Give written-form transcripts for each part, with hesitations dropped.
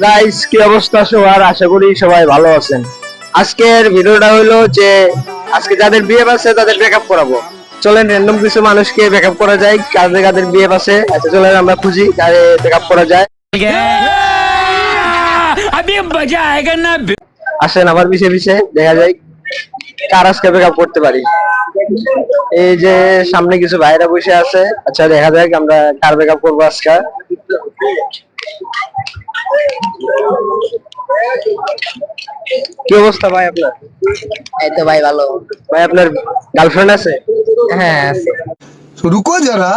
Guys, কি অবস্থা সবার? আশা করি সবাই ভালো আছেন। আজকের ভিডিওটা হলো যে আজকে যাদের বিয়ে আছে তাদের ব্রেকআপ করাবো। চলেন র্যান্ডম কিছু মানুষকে ব্রেকআপ করা যায়, কাদের কাদের বিয়ে আছে। আচ্ছা চলেন আমরা খুঁজি কারে ব্রেকআপ করা যায়। আসেন আমার পিছিয়ে পিছিয়ে দেখা যায় কার আজকে ব্রেকআপ করতে পারি। এই যে সামনে কিছু ভাইরা বসে আছে। আচ্ছা দেখা যাক আমরা কার ব্রেকআপ করবো আজকে। কি অবস্থা ভাই আপনার? এই তো ভাই ভালো। ভাই আপনার গার্লফ্রেন্ড আছে? হ্যাঁ আছে। रुको जरा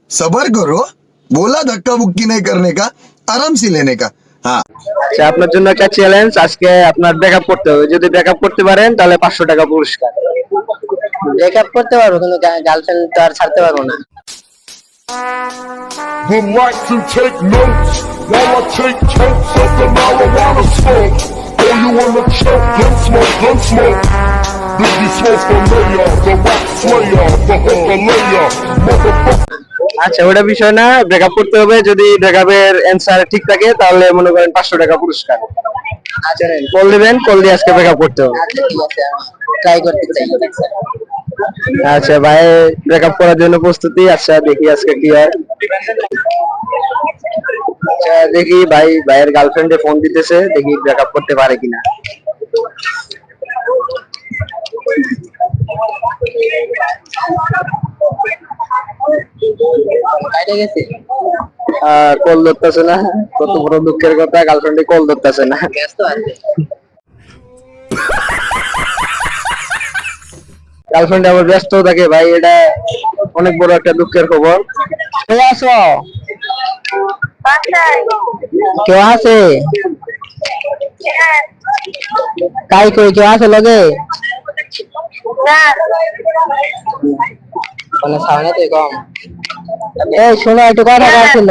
सबर करो बोला धक्का मुक्की नहीं करने का आराम से लेने का हाँ আচ্ছা আপনার জন্য একটা চ্যালেঞ্জ, আজকে আপনার ব্রেকআপ করতে হবে। যদি ব্রেকআপ করতে পারেন তাহলে 500 টাকা পুরস্কার। ব্রেকআপ করতে পারবো কিন্তু গার্লফ্রেন্ড তো আর ছাড়তে পারবো না। Would like to take notes while I take totes of the marijuana smoke. Oh, you wanna choke? Gun smoke. Biggie Smoke the mayor, the rock slayer, the hooker layer, motherfucker. আচ্ছা ওটা বিষয় না, breakup করতে হবে। যদি ব্রেকআপের answer ঠিক থাকে তাহলে মনে করেন 500 টাকা পুরস্কার। আচ্ছা কল দিবেন, কল দিয়ে আজকে ব্রেকআপ করতে হবে। ঠিক আছে, ট্রাই করতে চাই। আচ্ছা ভাই ব্রেকআপ করার জন্য প্রস্তুতি? আচ্ছা দেখি আজকে কি হয়। আচ্ছা দেখি ভাইয়ের গার্লফ্রেন্ডে ফোন দিতেছে, দেখি ব্রেকআপ করতে পারে কিনা। বাইরে গেছে, কল ধরতেছে না। কত বড় দুঃখের কথা, গার্লফ্রেন্ডে কল ধরতেছে না। ব্যস্ত আছে। গার্লফ্রেন্ড আবার ব্যস্ত থাকে ভাই, এটা অনেক বড় একটা দুঃখের খবর। কেউ আছো? কেউ আছে? কাই কই কেউ আছে লগে? মানে সামনে তো কম। এই শোনো একটু কথা বলছিল।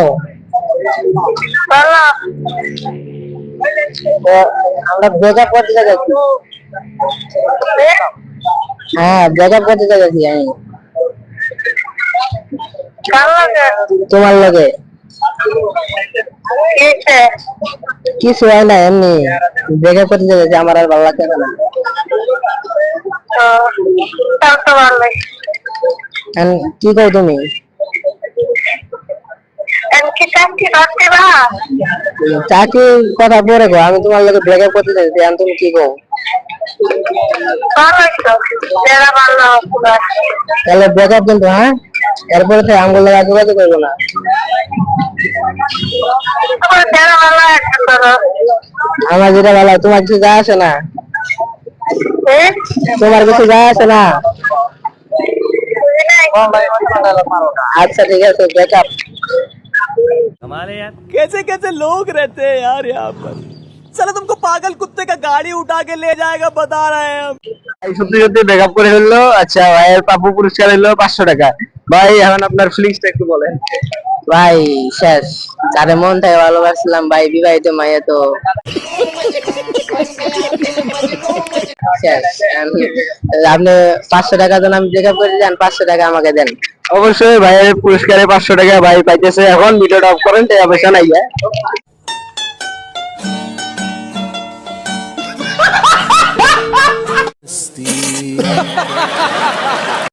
আমরা ব্রেকআপ করতে যাচ্ছি। হ্যাঁ ব্রেকআপ করতে যাচ্ছি আমি। তোমার লগে কিছু হয় না, এমনি ব্রেকআপ করতে যাচ্ছি। আমার আর ভালো লাগছে না। কি কও তুমি? চাকরি কথা পরে গো, আমি তোমার লগে ব্রেকআপ করতে চাইছি। এখন তুমি কি কও? তাহলে ব্রেকআপ কিন্তু, হ্যাঁ এরপরে থেকে আমগুলো লগে যোগাযোগ করবো না। আমার যেটা ভালো, তোমার কিছু যায় আসে না? তোমার কিছু যায় আসে না? अच्छा ठीक है, तो ब्रेकअप। हमारे यार कैसे कैसे लोग रहते हैं यार यहाँ पर। चलो तुमको पागल कुत्ते का गाड़ी उठा के ले जाएगा, बता रहे हैं हम। সত্যি সত্যি ব্রেকআপ করে ফেললো। আচ্ছা ভাইয়ের প্রাপ্য পুরস্কার হলো 500 টাকা। ভাই এখন আপনার ফিলিংসটা একটু বলেন। ভাই শেষ, যারে মন থেকে ভালোবাসছিলাম ভাই, বিবাহিত মাইয়া তো শেষ। আপনি 500 টাকা দেন, আমি ব্রেকআপ করে দেন, 500 টাকা আমাকে দেন। অবশ্যই ভাইয়ের পুরস্কারে 500 টাকা ভাই পাইতেছে। এখন ভিডিওটা অফ করেন, টাকা পয়সা নাই।